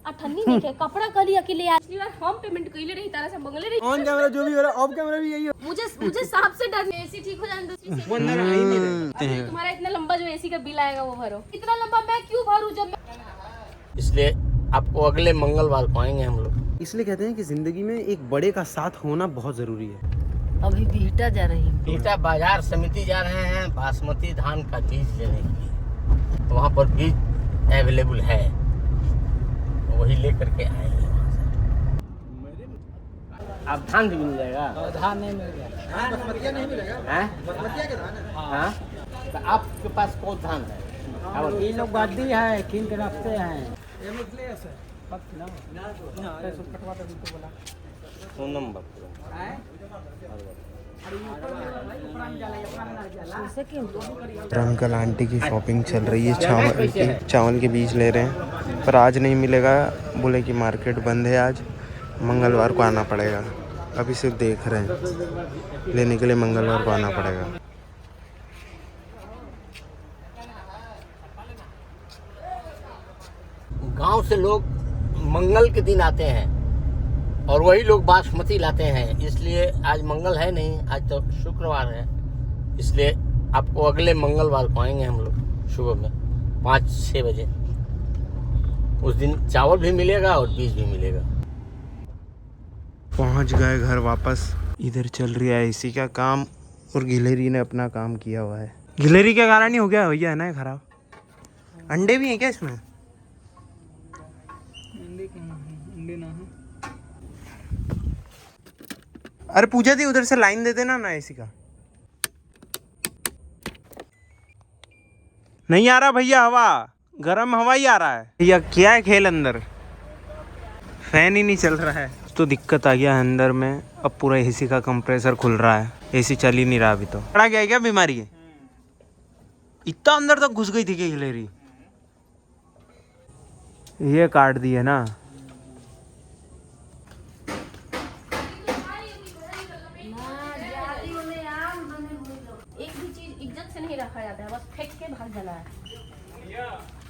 अठन्नी नहीं के कपड़ा कली अकेले पिछली बार हम पेमेंट कइले रही तारा से मंगले रही ऑन कैमरा जो भी हो रहा है ऑफ कैमरा भी यही हो। मुझे सांप से डर एसी ठीक हो जाने दो वो अंदर आ ही नहीं रहे। तुम्हारा इतना लंबा जो एसी का बिल आएगा वो भरो। इतना लंबा मैं क्यों भरूं जब इसलिए आपको अगले मंगलवार को आएंगे हम लोग। इसलिए कहते हैं कि जिंदगी में एक बड़े का साथ होना बहुत जरूरी है। अभी बीटा जा रही बीटा बाजार समिति जा रहे हैं बासमती धान का बीज लेने के लिए। तो वहाँ पर बीज अवेलेबल है, वही लेकर के आएंगे वहाँ से। आप धान भी मिल जाएगा? धान नहीं मिल गया। बासमतिया नहीं मिलेगा? बासमतिया के धान है। हाँ, तो आपके पास कौन धान है? ये लोग गद्दी है किन के रखते हैं। सोनम अंकल आंटी की शॉपिंग चल रही है, चावल के बीज ले रहे हैं पर आज नहीं मिलेगा। बोले कि मार्केट बंद है आज, मंगलवार को आना पड़ेगा। अभी सिर्फ देख रहे हैं, लेने के लिए मंगलवार को आना पड़ेगा। गांव से लोग मंगल के दिन आते हैं और वही लोग बासमती लाते हैं। इसलिए आज मंगल है नहीं, आज तो शुक्रवार है। इसलिए आपको अगले मंगलवार को आएंगे हम लोग सुबह में 5-6 बजे। उस दिन चावल भी मिलेगा और बीज भी मिलेगा। पहुंच गए घर वापस। इधर चल रही है एसी का काम और गिलहरी ने अपना काम किया हुआ है। गिलहरी के कारण ही हो गया भैया, है ना खराब। अंडे भी हैं क्या इसमें? अंडे ना है। अरे पूजा दी उधर से लाइन दे देना ना एसी का। नहीं आ रहा भैया हवा, गर्म हवा ही आ रहा है भैया। क्या है खेल अंदर, फैन ही नहीं चल रहा है तो दिक्कत आ गया है अंदर में। अब पूरा एसी का कंप्रेसर खुल रहा है, एसी चल ही नहीं रहा अभी। तो पड़ा गया क्या बीमारी है? इतना अंदर तक घुस गई थी क्या गिलहरी? ये काट दी है ना। एक भी चीज इज्जत से नहीं रखा जाता है, बस फेंक के भाग जाना है।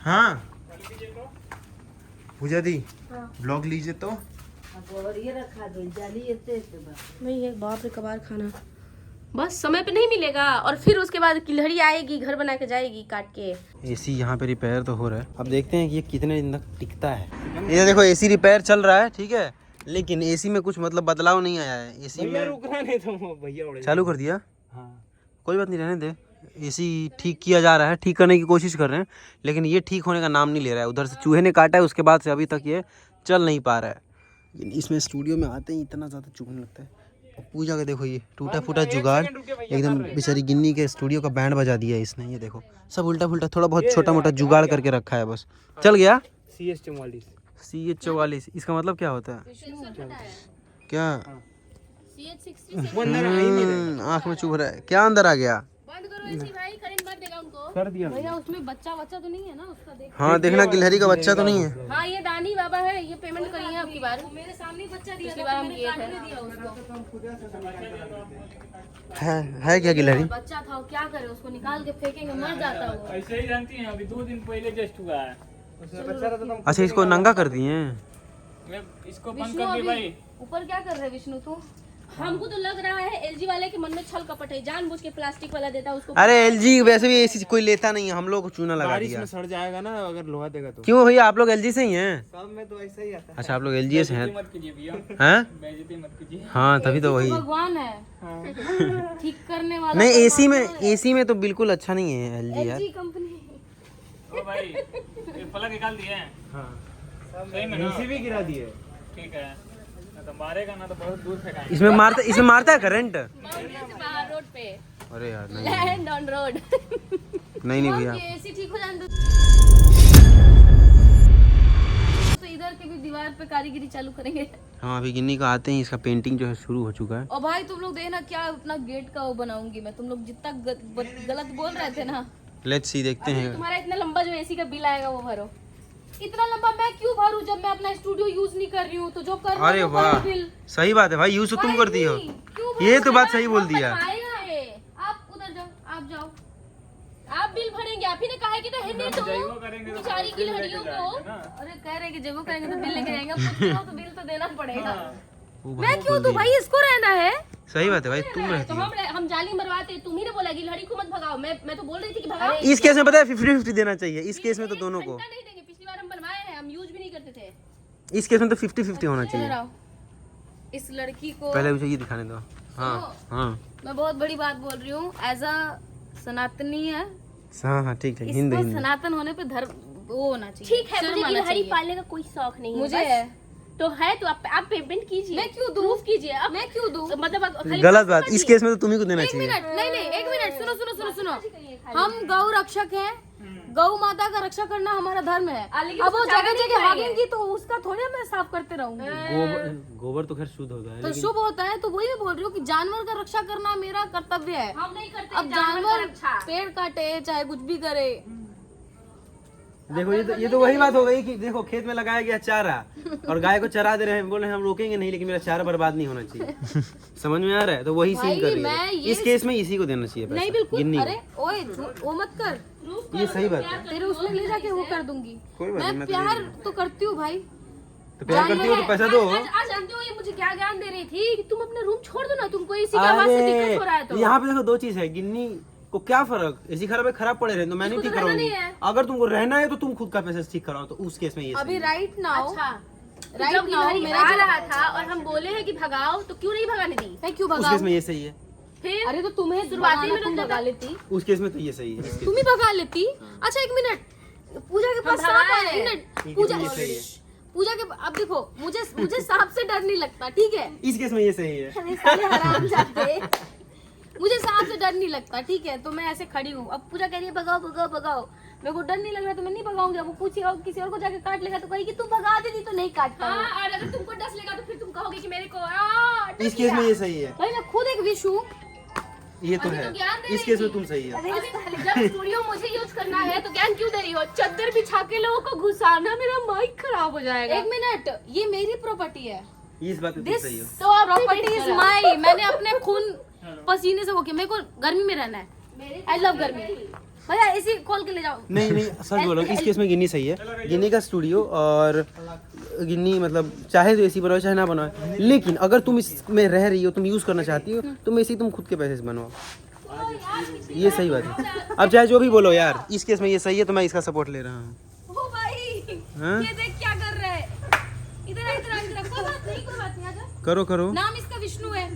हाँ पूजा दी ब्लॉग लीजिए तो नहीं है बाप रे कबार खाना बस समय पे नहीं मिलेगा और फिर उसके बाद गिलहरी आएगी घर बना के जाएगी काट के। एसी यहाँ पे रिपेयर तो हो रहा है, अब देखते हैं कि ये कितने दिन तक टिकता है। ये देखो एसी रिपेयर चल रहा है, ठीक है, लेकिन एसी में कुछ मतलब बदलाव नहीं आया है। एसी में रुकना नहीं था भैया, चालू कर दिया। हाँ कोई बात नहीं, रहने दे। एसी ठीक किया जा रहा है, ठीक करने की कोशिश कर रहे हैं, लेकिन ये ठीक होने का नाम नहीं ले रहा है। उधर से चूहे ने काटा है, उसके बाद से अभी तक ये चल नहीं पा रहा है। इसमें स्टूडियो में आते ही इतना ज़्यादा चुभने लगता है। पूजा का देखो ये टूटा फूटा जुगाड़, एकदम बेचारी गिन्नी के स्टूडियो का बैंड बजा दिया है इसने। ये देखो सब उल्टा फुल्टा, थोड़ा बहुत छोटा मोटा जुगाड़ करके रखा है, बस चल गया। CH44 इसका मतलब क्या होता है? क्या आँख में चुभ रहा है क्या? अंदर आ गया, बंद करो एसी भाई, करंट मार देगा उनको। कर दिया भैया उसमें बच्चा तो नहीं है ना उसका, देख। हाँ देखना गिलहरी का बच्चा तो नहीं है। हाँ ये दानी बाबा है, ये पेमेंट करी है आपकी बार। मेरे सामने बच्चा दिया, पिछली बार हम किए थे। है क्या गिलहरी? बच्चा था, क्या करे उसको निकाल के फेंकेंगे, मर जाता वो। ऐसे ही जानती हैं, अभी 2 दिन पहले जस्ट हुआ है। अच्छा इसको नंगा कर दिए हैं। इसको बंद कर दे भाई। ऊपर क्या कर रहे हैं विष्णु तू? हमको तो लग रहा है एलजी वाले के मन में छल कपट है, जानबूझ के प्लास्टिक वाला देता है उसको। अरे एलजी वैसे भी एसी कोई लेता नहीं है, हम लोग को चूना लगा दिया। सड़ जाएगा ना अगर लोहा देगा तो। क्यों भैया आप लोग एलजी से ही हैं? सब में तो ऐसा ही आता है। अच्छा आप लोग एलजी से हैं? मत कीजिए भैया, हैं? बेइज्जती मत कीजिए। हाँ तभी तो वही भगवान है ठीक करने वाला। नहीं, एसी में तो बिल्कुल अच्छा नहीं है एलजी यार। LG company. ओ भाई ये प्लग निकाल दिए हैं। हाँ सही में ना, भी गिरा दिए। ठीक है ना, तो मारेगा ना तो बहुत दूर फेंकाएंगे। इसमें मारता है करंट? बाहर रोड पे। अरे यार नहीं लैंड ऑन रोड। नहीं भैया, एसी ठीक हो जाने दो। तो इधर के भी दीवार पे कारीगरी चालू करेंगे। हाँ अभी गिन्नी का आते ही इसका पेंटिंग जो है शुरू हो चुका है। और भाई तुम लोग देखना क्या अपना गेट का वो बनाऊंगी मैं। तुम लोग जितना गलत बोल रहे थे ना, लेट्स सी देखते हैं। तुम्हारा इतना लंबा जो एसी का बिल आएगा वो भरो। इतना लंबा मैं क्यों भरूं जब मैं अपना स्टूडियो यूज नहीं कर रही हूँ? तो जो कर रही अरे हूँ वाह बिल। सही बात है भाई, यूज तो तुम करती हो। ये तो बात सही बोल दिया। आप उधर जाओ, आप जाओ, आप बिल भरेंगे? आप ही ने कहा है कि रहने दो करेंगे तो बेचारी बिल लेके गिलहरियों को। जाएंगे ना। अरे कह रहे हैं कि जब वो करेंगे तो बिल लेके जाएंगे, अब कुछ तो बिल तो देना पड़ेगा। वो मैं भाई क्यों बोल दूं दिया। भाई, इसको रहना है। सही बात है भाई, तुम रहती तो हो। हम जाली मरवाते, तुम ही ने बोला गिलहरी को मत भगाओ। मैं तो बोल रही थी कि भगाओ। इस केस में पता है 50-50 देना चाहिए, इस केस में तो दोनों को। घंटा नहीं देंगे, पिछली बार हम बनवाए हैं, हम यूज भी नहीं करते थे। इस केस में तो 50-50 होना चाहिए। इधर आओ। इस लड़की को पहले मुझे ये दिखाने दो। हाँ हाँ मैं बहुत बड़ी बात बोल रही हूँ, एज अ सनातनी है, हाँ हाँ ठीक है, हिंद इसको हिंद। सनातन होने पे धर्म वो होना चाहिए। ठीक है, शर्म मुझे आना गिलहरी चाहिए। पालने का कोई शौक नहीं मुझे बस। है। तो है तो आप पेमेंट कीजिए। मैं क्यों दूं? प्रूफ कीजिए। अब मैं क्यों दूं? मतलब आप खाली गलत पैसे बात, मत इस दिए। केस में तो तुम्ही को देना एक चाहिए। मिनट, नहीं नहीं, एक मिनट, सुनो सुनो सुनो सुनो। हम गौ रक्षक हैं, गौ माता का रक्षा करना हमारा धर्म है। लेकिन अब वो उसको जगह चारा नहीं जगह खिलाएंगे। हागेंगी तो उसका थोड़ी मैं साफ करते रहूंगी। गोबर तो खैर शुद्ध होता है, तो शुभ होता है, तो वही मैं बोल रही हूँ कि जानवर का रक्षा करना मेरा कर्तव्य है। हम नहीं करते अब जानवर का जानवर रक्षा। पेड़ काटे चाहे कुछ भी करे, देखो ये तो वही बात हो गई कि देखो खेत में लगाया गया चारा और गाय को चरा दे रहे हैं, बोल रहे हैं हम रोकेंगे नहीं, लेकिन मेरा चारा बर्बाद नहीं होना चाहिए। समझ में आ रहा है? तो वही सीन कर रही मैं है। ये- इस केस में इसी को देना चाहिए पैसा, नहीं बिल्कुल। गिन्नी अरे ओए वो मत कर, को। ये सही बात है। तेरे उसमें ले जाके वो कर दूंगी। कोई बात नहीं, मैं मैं तो प्यार तो करती हूँ भाई। तो प्यार करती हो तो पैसा दो। आज जानते हो ये मुझे क्या ज्ञान दे रही थी कि तुम अपना रूम छोड़ दो ना, तुमको इसी की आवाज से दिक्कत हो रहा है तो। यहाँ पे देखो दो चीज है, गिन्नी को क्या फर्क, एसी खराब है खराब पड़े रहे तो मैं नहीं ठीक कराऊंगी। अगर तुमको रहना है तो तुम खुद का पैसा ठीक कराओ, तो उस केस में ये अभी सही है। राइट नाउ अच्छा राइट जब नाउ गिलहरी मेरा आ रहा था और हम बोले हैं कि भगाओ तो क्यों नहीं भगाने दी? मैं क्यों उस भगाऊं? केस में ये सही है, फिर अरे तो तुम्हें शुरुआती में तुम तो भगा लेती, उस केस में तो ये सही है, इस केस तुम ही भगा लेती। अच्छा एक मिनट, पूजा के पास सांप है। एक मिनट, पूजा ये सही है। पूजा के अब देखो, मुझे सांप से डर नहीं लगता, ठीक है? इस केस में ये सही है। अरे साले हरामजादे। मुझे सांप से डर नहीं लगता, ठीक है? तो मैं ऐसे खड़ी हूँ। अब पूजा कह रही है भगाओ भगाओ भगाओ, मेरे को डर नहीं लग रहा तो मैं नहीं भगाऊंगी। अब वो किसी और को जाके काट लेगा तो कहेगी तुम भगा देती तो नहीं काटता हूँ। हाँ, और अगर तुमको डस लेगा तो फिर तुम कहोगे कि मेरे को इस केस में ये सही है, भाई मैं खुद एक विश हूँ। ये तो है। इस केस में तुम सही है। जब स्टूडियो मुझे यूज करना है तो ज्ञान क्यों दे रही हो? चद्दर बिछा के लोगों को घुसाना, मेरा माइक खराब हो जाएगा। एक मिनट, ये मेरी प्रॉपर्टी है। इस बात में तुम दिस सही हो। Property is my. मैंने अपने खून पसीने से वो किया। मेरे को गर्मी में रहना है। आई लव गर्मी। भैया इसी खोल के ले जाओ। नहीं नहीं, सच बोलो, इस केस में गिन्नी सही है। गिन्नी का स्टूडियो और गिन्नी मतलब चाहे तो एसी बनाओ चाहे ना बनाओ, लेकिन अगर तुम इसमें रह रही हो, तुम यूज करना चाहती हो, तुम एसी तुम खुद के पैसे से बनवाओ, ये सही बात है। अब चाहे जो भी बोलो यार, इस केस में ये सही है, तो मैं इसका सपोर्ट ले रहा हूँ। ओ भाई हाँ? ये देख क्या कर रहा है। इधर इधर कोई बात नहीं आजा। करो करो। नाम इसका विष्णु है।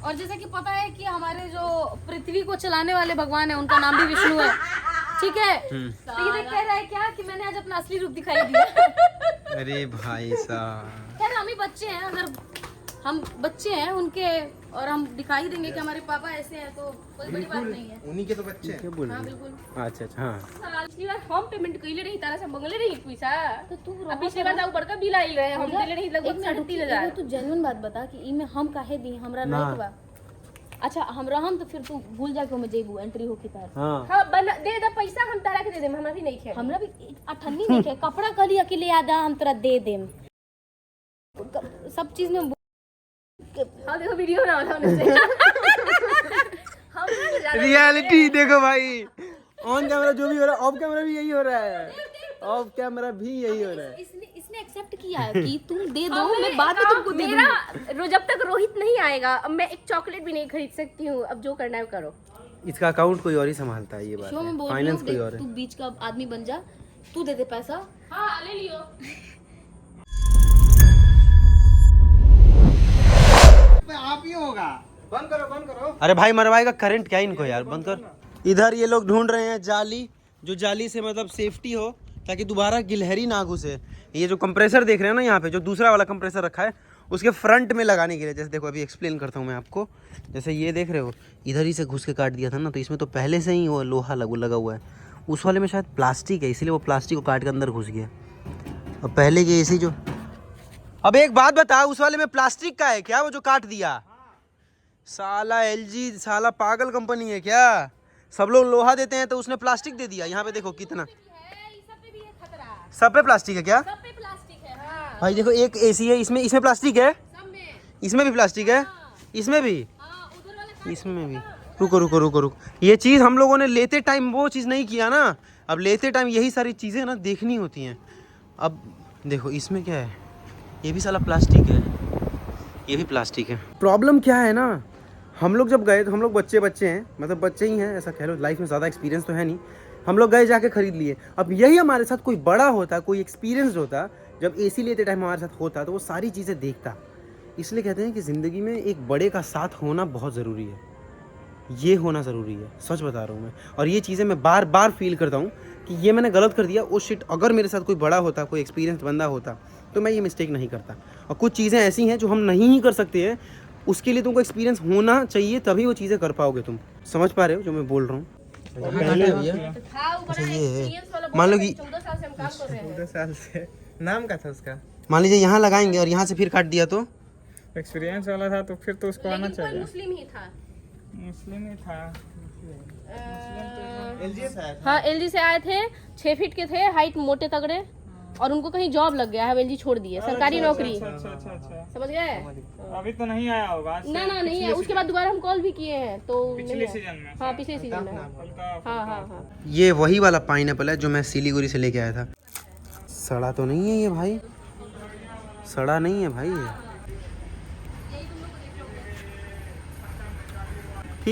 और जैसा कि पता है कि हमारे जो पृथ्वी को चलाने वाले भगवान है उनका नाम भी विष्णु है, ठीक है? तो ये देख कह रहा है क्या कि मैंने आज अपना असली रूप दिखाई दिया। अरे भाई साहब, खैर हम ही बच्चे हैं, अगर हम बच्चे हैं उनके और हम दिखाई देंगे कि हमारे पापा ऐसे हैं तो कोई बड़ी बात नहीं है। उन्हीं के तो बच्चे हैं। क्या बोल हाँ रहे हो? बिल्कुल। अच्छा अच्छा, हाँ। पिछली बार हम पेमेंट कइले रही, तारा से मंगले रही पैसा। तो तू अब पिछली बार तो बड़का बिल आइल रहे, हम देले रही लगभग 37,000। तू जेन्युइन बात बता कि ई में हम काहे दी, हमरा ना। राइट बा। अच्छा हम रहम तो फिर तू भूल जा के में जेबू एंट्री हो के तार। हाँ हां बना दे दे पैसा, हम तारा के दे देम, हमरा भी नहीं खे। हमरा भी अठन्नी नहीं है, कपड़ा कली अकेले आदा हम तेरा दे देम। सब चीज में हां देखो वीडियो ना वाला उनसे। हम ना ज्यादा रियलिटी देखो भाई, ऑन कैमरा जो भी हो रहा है, ऑफ कैमरा भी यही हो रहा है, ऑफ कैमरा भी यही हो रहा है। इसने एक्सेप्ट किया है कि तुम दे दो, मैं बाद में तुमको दे दूंगी। मेरा जब तक रोहित नहीं आएगा अब मैं एक चॉकलेट भी नहीं खरीद सकती हूँ। अब जो करना है करो। इसका अकाउंट कोई और ही संभालता है, ये बात क्यों मैं है, बोल रही फाइनेंस हूँ, कोई देख, और है। तू बीच का आदमी बन जा, तू दे दे पैसा। हाँ ले लियो। आप ही होगा। बंद करो बंद करो। अरे भाई मरवाएगा करंट क्या इनको यार, बंद कर। इधर ये लोग ढूंढ रहे हैं जाली, जो जाली से मतलब सेफ्टी हो, ताकि दोबारा गिलहरी ना घुसे। ये जो कंप्रेसर देख रहे हैं ना यहाँ पे, जो दूसरा वाला कंप्रेसर रखा है, उसके फ्रंट में लगाने के लिए। जैसे देखो अभी एक्सप्लेन करता हूँ मैं आपको। जैसे ये देख रहे हो, इधर ही से घुस के काट दिया था ना, तो इसमें तो पहले से ही वो लोहा लगा हुआ है। उस वाले में शायद प्लास्टिक है, इसीलिए वो प्लास्टिक को काट के अंदर घुस गया। और पहले के एसी जो, अब एक बात बता, उस वाले में प्लास्टिक का है क्या वो जो काट दिया? साला एलजी साला पागल कंपनी है क्या? सब लोग लोहा देते हैं तो उसने प्लास्टिक दे दिया। यहाँ पे देखो कितना, सब पे प्लास्टिक है क्या? भाई देखो एक एसी है, इसमें प्लास्टिक है, इसमें भी प्लास्टिक है, इसमें भी, इसमें भी। रुको रुको रुको रुको, ये चीज़ हम लोगों ने लेते टाइम वो चीज़ नहीं किया ना। अब लेते टाइम यही सारी चीज़ें ना देखनी होती हैं। अब देखो इसमें क्या है, ये भी साला प्लास्टिक है, ये भी प्लास्टिक है। प्रॉब्लम क्या है ना, हम लोग जब गए तो हम लोग बच्चे हैं, मतलब बच्चे ही हैं ऐसा कह लो, लाइफ में ज़्यादा एक्सपीरियंस तो है नहीं। हम लोग गए जाके खरीद लिए। अब यही हमारे साथ कोई बड़ा होता, कोई एक्सपीरियंस होता, जब एसी लेते टाइम हमारे साथ होता तो वो सारी चीज़ें देखता। इसलिए कहते हैं कि ज़िंदगी में एक बड़े का साथ होना बहुत ज़रूरी है, ये होना ज़रूरी है, सच बता रहा हूँ मैं। और ये चीज़ें मैं बार बार फील करता हूँ कि ये मैंने गलत कर दिया। ओ शिट, अगर मेरे साथ कोई बड़ा होता, कोई एक्सपीरियंस बंदा होता तो मैं ये मिस्टेक नहीं करता। और कुछ चीज़ें ऐसी हैं जो हम नहीं कर सकते हैं, उसके लिए तुमको एक्सपीरियंस होना चाहिए, तभी वो चीज़ें कर पाओगे। तुम समझ पा रहे हो जो मैं बोल रहा हूँ? अच्छा ये है, मान लो कि 14 साल से हम काम कर रहे हैं। 14 साल से नाम का था उसका, मान लीजिए यहाँ लगाएंगे और यहाँ से फिर काट दिया तो एक्सपीरियंस वाला था तो फिर तो उसको आना लेकिन कोई चाहिए। मुस्लिम ही था। मुस्लिम ही था। हाँ एलजी से आए थे, 6 फीट के थे, हाइट मोटे तगड़े, और उनको कहीं जॉब लग गया है, एलजी छोड़ दिए, सरकारी नौकरी। अच्छा। समझ गए? अभी तो नहीं आया होगा आज से। ना नहीं है, उसके बाद दोबारा हम कॉल भी किए हैं तो पिछले नहीं सीजन में। है। हाँ पिछले सीजन में। हाँ। ये वही वाला पाइनएप्पल है जो मैं सिलीगुड़ी से लेके आया था। सड़ा तो नहीं है ये भाई, सड़ा नहीं है भाई ये,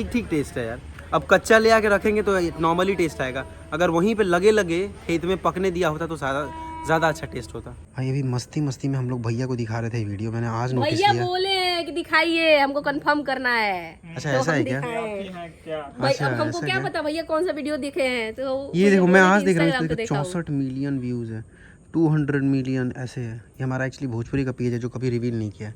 ठीक टेस्ट है यार। अब कच्चा ले आके रखेंगे तो नॉर्मली टेस्ट आएगा, अगर वहीं पे लगे खेत में पकने दिया होता तो ज़्यादा अच्छा टेस्ट होता। भाई अभी मस्ती में हम लोग भैया को दिखा रहे थे वीडियो, मैंने आज नोटिस भैया किया। बोले हैं कि दिखाइए, हमको कंफर्म करना है। अच्छा ऐसा है क्या? भाई अच्छा, अब हमको ऐसा क्या क्या? पता भैया कौन सा वीडियो दिखे हैं, तो ये देखो मैं आज देख रहा हूँ, Instagram पे इसमें देखा हूँ। 64 मिलियन व्यूज़ है, 200 मिलियन ऐसे है। ये हमारा एक्चुअली भोजपुरी का पेज है जो कभी रिवील नहीं किया,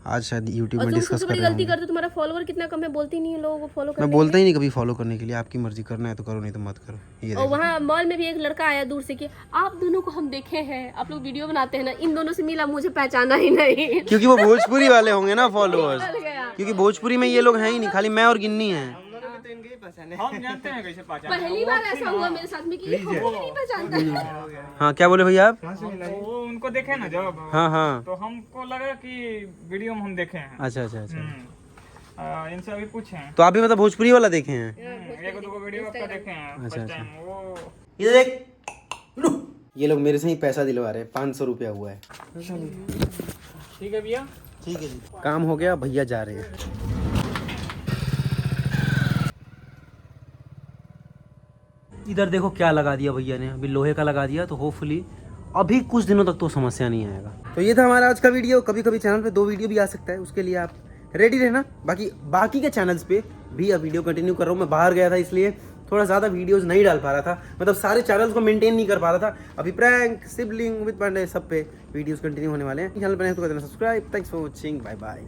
आज शायद यूट्यूब और में तुम डिस्कस सबसे कर बड़ी रहे गलती होंगे। करते, तुम्हारा फॉलोवर कितना कम है, बोलती नहीं है लोगों को फॉलो मैं करने बोलता ही नहीं कभी फॉलो करने के लिए, आपकी मर्जी, करना है तो करो नहीं तो मत करो। ये और देखो वहाँ मॉल में भी एक लड़का आया दूर से कि आप दोनों को हम देखे हैं, आप लोग वीडियो बनाते हैं ना, इन दोनों से मिला, मुझे पहचाना ही नहीं। क्योंकि वो भोजपुरी वाले होंगे ना फॉलोअर्स, चल गया। क्योंकि भोजपुरी में ये लोग हैं ही नहीं, खाली मैं और गिन्नी हैं। हम जानते हैं कैसे पहचान। पहली बार ऐसा हुआ मेरे साथ में कि ये हमको भी नहीं पहचानता है। हाँ क्या बोले भैया आप? वो उनको देखे ना जब, हाँ तो हमको लगा कि वीडियो में हम देखे हैं। अच्छा। इनसे अभी पूछे हैं। तो आप भी मतलब भोजपुरी वाला देखे हैं? एक दो वीडियो आपका देखे हैं अच्छा, फर्स्ट टाइम। वो इधर देख, ये लोग मेरे से ही पैसा दिलवा रहे हैं, 500 रुपया हुआ है। ठीक है भैया, ठीक है जी, काम हो गया, भैया जा रहे हैं। इधर देखो क्या लगा दिया भैया ने, अभी लोहे का लगा दिया, तो होपफुली अभी कुछ दिनों तक तो समस्या नहीं आएगा। तो ये था हमारा आज का वीडियो। कभी चैनल पे 2 वीडियो भी आ सकता है, उसके लिए आप रेडी रहना। बाकी के चैनल्स पे भी अब वीडियो कंटिन्यू कर रहा हूँ। मैं बाहर गया था इसलिए थोड़ा ज़्यादा वीडियोस नहीं डाल पा रहा था, मतलब सारे चैनल्स को मेंटेन नहीं कर पा रहा था। अभी प्रैंक, सिबलिंग विद पांडे सब पे वीडियोस कंटिन्यू होने वाले हैं। चैनल पर नहीं तो कर देना subscribe. Thanks for watching, bye bye.